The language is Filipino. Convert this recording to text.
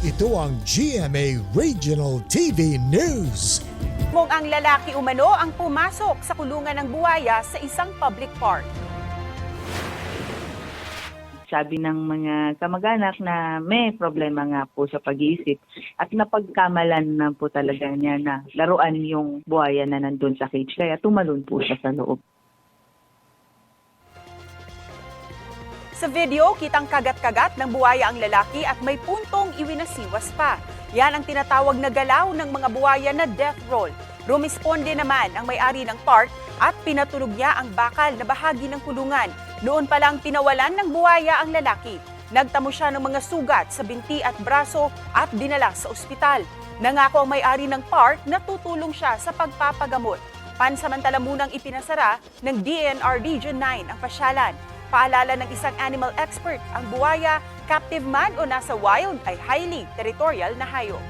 Ito ang GMA Regional TV News. Ang lalaki umano ang pumasok sa kulungan ng buwaya sa isang public park. Sabi ng mga kamag-anak na may problema nga po sa pag-iisip at napagkamalan na po talaga niya na laruan yung buhaya na nandun sa cage kaya tumalon po siya sa loob. Sa video, kitang kagat-kagat ng buwaya ang lalaki at may puntong iwinasiwas pa. Yan ang tinatawag na galaw ng mga buwaya na death roll. Rumisponde naman ang may-ari ng park at pinatunog niya ang bakal na bahagi ng kulungan. Noon pa lang pinawalan ng buwaya ang lalaki. Nagtamo siya ng mga sugat sa binti at braso at dinala sa ospital. Nangako ang may-ari ng park na tutulong siya sa pagpapagamot. Pansamantala munang ipinasara ng DNR Region 9 ang pasyalan. Paalala ng isang animal expert, ang buwaya, captive man o nasa wild ay highly territorial na hayop.